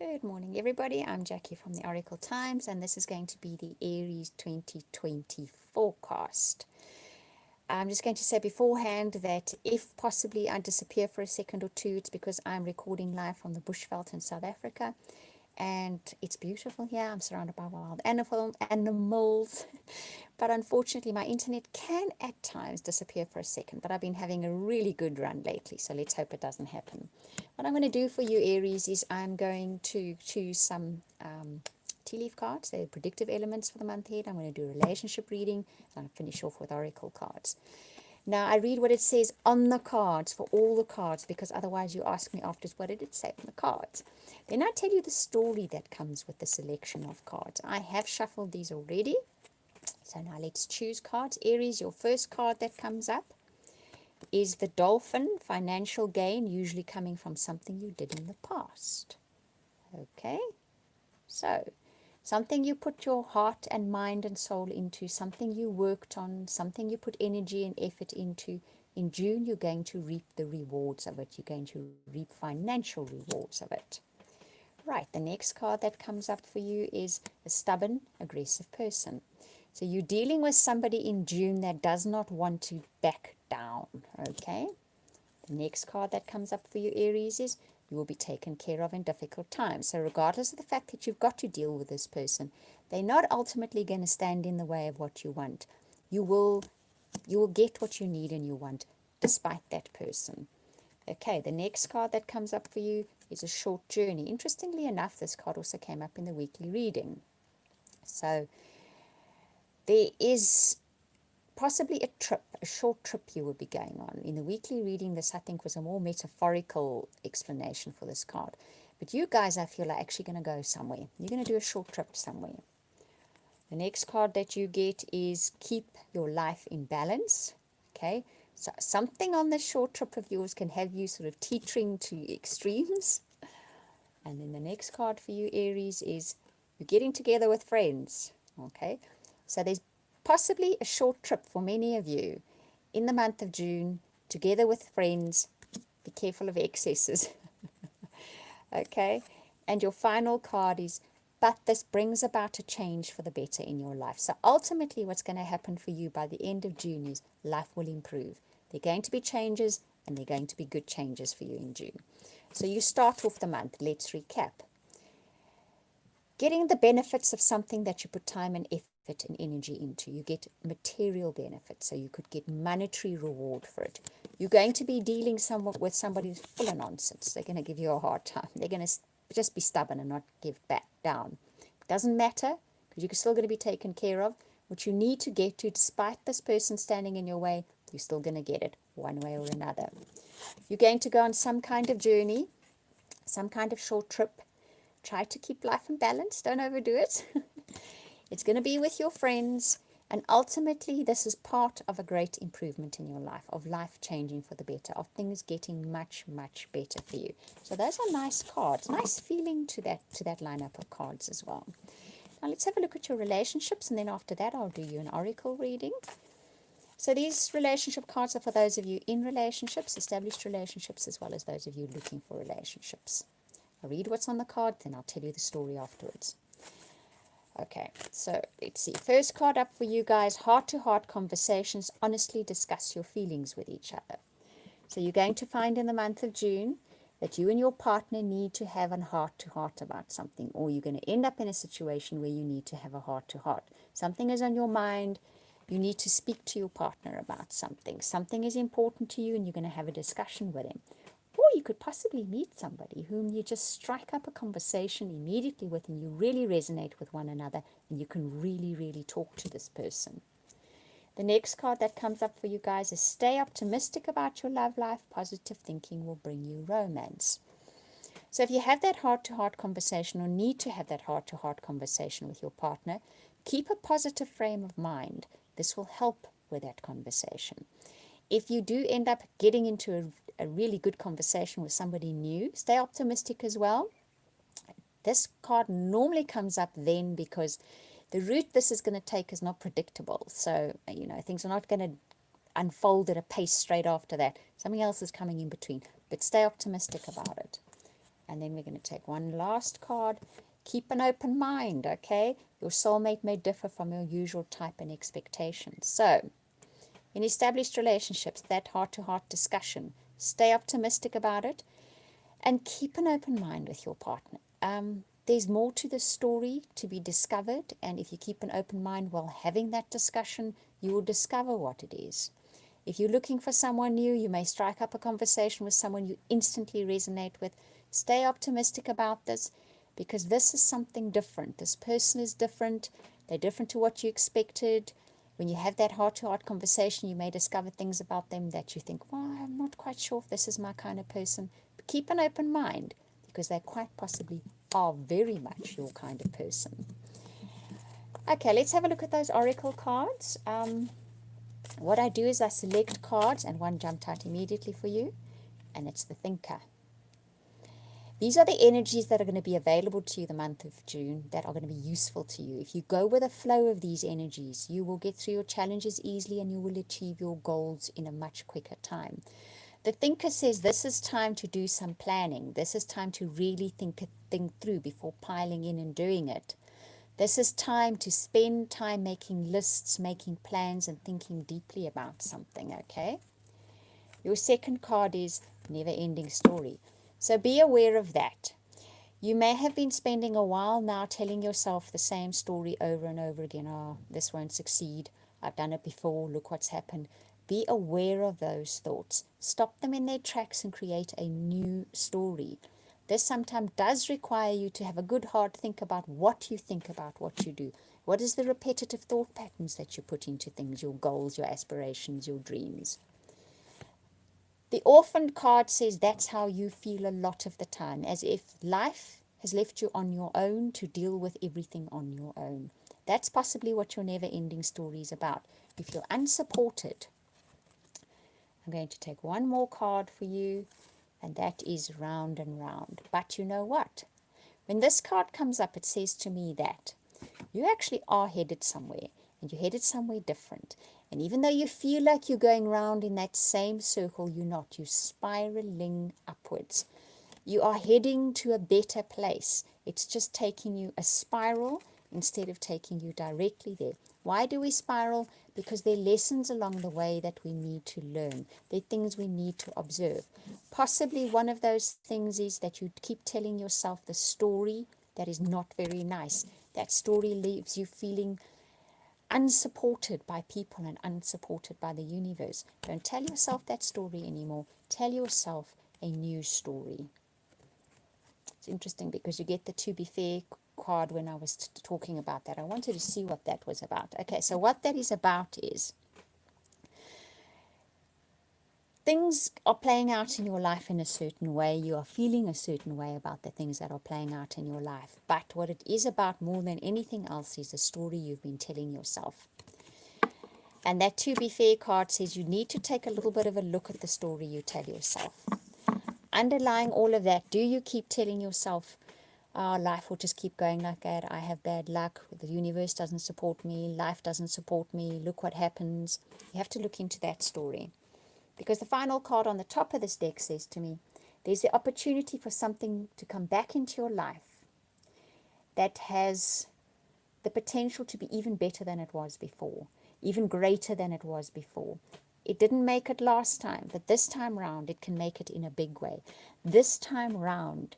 Good morning, everybody. I'm Jackie from the Oracle Times, and this is going to be the aRIES 2020 forecast. I'm just going to say beforehand that if possibly I disappear for a second or two, it's because I'm recording live from the Bushveld in South Africa, and it's beautiful here. I'm surrounded by wild animals, but unfortunately my internet can at times disappear for a second, but I've been having a really good run lately, so let's hope it doesn't happen. What I'm going to do for you, aRIES, is I'm going to choose some tea leaf cards. They're predictive elements for the month ahead. I'm going to do a relationship reading, and I'll finish off with oracle cards. Now, I read what it says on the cards for all the cards, because otherwise you ask me afterwards, what did it say on the cards? Then I tell you the story that comes with the selection of cards. I have shuffled these already. So now let's choose cards. aRIES, your first card that comes up is the dolphin, financial gain, usually coming from something you did in the past. Okay, so something you put your heart and mind and soul into, something you worked on, something you put energy and effort into. In June, you're going to reap the rewards of it. You're going to reap financial rewards of it. Right, the next card that comes up for you is a stubborn, aggressive person. So you're dealing with somebody in June that does not want to back down, okay? The next card that comes up for you, aRIES, is you will be taken care of in difficult times. So regardless of the fact that you've got to deal with this person, they're not ultimately going to stand in the way of what you want. You will get what you need and you want despite that person. Okay, the next card that comes up for you is a short journey. Interestingly enough, this card also came up in the weekly reading. So there is possibly a trip, a short trip you will be going on. In the weekly reading, this I think was a more metaphorical explanation for this card. But you guys, I feel, are actually going to go somewhere. You're going to do a short trip somewhere. The next card that you get is keep your life in balance. Okay, so something on this short trip of yours can have you sort of teetering to extremes. And then the next card for you, aRIES, is you're getting together with friends. Okay, so there's possibly a short trip for many of you in the month of June, together with friends. Be careful of excesses. Okay, and your final card is, but this brings about a change for the better in your life. So ultimately what's going to happen for you by the end of June is life will improve. There are going to be changes, and they're going to be good changes for you in June. So you start off the month. Let's recap. Getting the benefits of something that you put time and effort and energy into. You get material benefits, so you could get monetary reward for it. You're going to be dealing somewhat with somebody who's full of nonsense. They're going to give you a hard time. They're going to just be stubborn and not give back down. It doesn't matter, because you're still going to be taken care of. What you need to get to, despite this person standing in your way, you're still going to get it one way or another. You're going to go on some kind of journey, some kind of short trip. Try to keep life in balance. Don't overdo it. It's going to be with your friends. And ultimately, this is part of a great improvement in your life, of life changing for the better, of things getting much, much better for you. So those are nice cards. Nice feeling to that lineup of cards as well. Now let's have a look at your relationships, and then after that I'll do you an oracle reading. So these relationship cards are for those of you in relationships, established relationships, as well as those of you looking for relationships. I'll read what's on the card, then I'll tell you the story afterwards. Okay, so let's see. First card up for you guys, heart-to-heart conversations. Honestly discuss your feelings with each other. So you're going to find in the month of June that you and your partner need to have a heart-to-heart about something, or you're going to end up in a situation where you need to have a heart-to-heart. Something is on your mind. You need to speak to your partner about something. Something is important to you, and you're going to have a discussion with him. Or you could possibly meet somebody whom you just strike up a conversation immediately with, and you really resonate with one another, and you can really, really talk to this person. The next card that comes up for you guys is stay optimistic about your love life. Positive thinking will bring you romance. So if you have that heart-to-heart conversation, or need to have that heart-to-heart conversation with your partner, keep a positive frame of mind. This will help with that conversation. If you do end up getting into a really good conversation with somebody new, stay optimistic as well. This card normally comes up then because the route this is going to take is not predictable. So, things are not going to unfold at a pace straight after that. Something else is coming in between. But stay optimistic about it. And then we're going to take one last card. Keep an open mind, okay? Your soulmate may differ from your usual type and expectations. So, in established relationships, that heart-to-heart discussion, stay optimistic about it and keep an open mind with your partner. There's more to the story to be discovered, and if you keep an open mind while having that discussion, you will discover what it is. If you're looking for someone new, you may strike up a conversation with someone you instantly resonate with. Stay optimistic about this because this is something different. This person is different. They're different to what you expected. When you have that heart-to-heart conversation, you may discover things about them that you think, well, I'm not quite sure if this is my kind of person. But keep an open mind because they quite possibly are very much your kind of person. Okay, let's have a look at those oracle cards. What I do is I select cards, and one jumped out immediately for you, and it's the Thinker. These are the energies that are going to be available to you the month of June that are going to be useful to you. If you go with the flow of these energies, you will get through your challenges easily and you will achieve your goals in a much quicker time. The Thinker says this is time to do some planning. This is time to really think through before piling in and doing it. This is time to spend time making lists, making plans, and thinking deeply about something, okay? Your second card is Never-Ending Story. So be aware of that. You may have been spending a while now telling yourself the same story over and over again. Oh, this won't succeed. I've done it before. Look what's happened. Be aware of those thoughts. Stop them in their tracks and create a new story. This sometimes does require you to have a good hard think about what you think about what you do. What is the repetitive thought patterns that you put into things, your goals, your aspirations, your dreams? The Orphan card says that's how you feel a lot of the time, as if life has left you on your own to deal with everything on your own. That's possibly what your never-ending story is about. You feel unsupported. I'm going to take one more card for you, and that is Round and Round. But you know what? When this card comes up, it says to me that you actually are headed somewhere, and you're headed somewhere different. And even though you feel like you're going round in that same circle, you're not. You're spiraling upwards. You are heading to a better place. It's just taking you a spiral instead of taking you directly there. Why do we spiral? Because there are lessons along the way that we need to learn. There are things we need to observe. Possibly one of those things is that you keep telling yourself the story that is not very nice. That story leaves you feeling unsupported by people and unsupported by the universe. Don't tell yourself that story anymore. Tell yourself a new story. It's interesting because you get the To Be Fair card when I was talking about that. I wanted to see what that was about. Okay, so what that is about is things are playing out in your life in a certain way. You are feeling a certain way about the things that are playing out in your life. But what it is about more than anything else is the story you've been telling yourself. And that To Be Fair card says you need to take a little bit of a look at the story you tell yourself. Underlying all of that, do you keep telling yourself, oh, life will just keep going like that, I have bad luck, the universe doesn't support me, life doesn't support me, look what happens? You have to look into that story. Because the final card on the top of this deck says to me, there's the opportunity for something to come back into your life that has the potential to be even better than it was before, even greater than it was before. It didn't make it last time, but this time round it can make it in a big way. This time round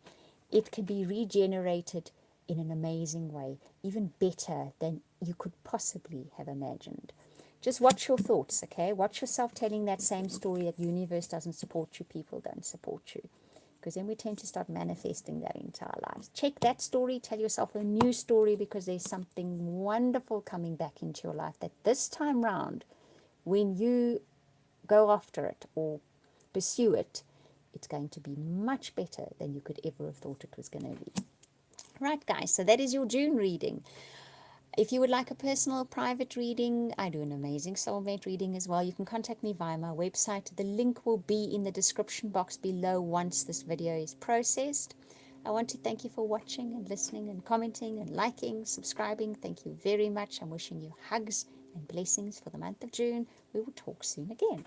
it can be regenerated in an amazing way, even better than you could possibly have imagined. Just watch your thoughts, okay? Watch yourself telling that same story that universe doesn't support you, people don't support you. Because then we tend to start manifesting that into our lives. Check that story, tell yourself a new story, because there's something wonderful coming back into your life that this time round, when you go after it or pursue it, it's going to be much better than you could ever have thought it was going to be. Right, guys, so that is your June reading. If you would like a personal private reading, I do an amazing soulmate reading as well. You can contact me via my website. The link will be in the description box below once this video is processed. I want to thank you for watching and listening and commenting and liking, subscribing. Thank you very much. I'm wishing you hugs and blessings for the month of June. We will talk soon again.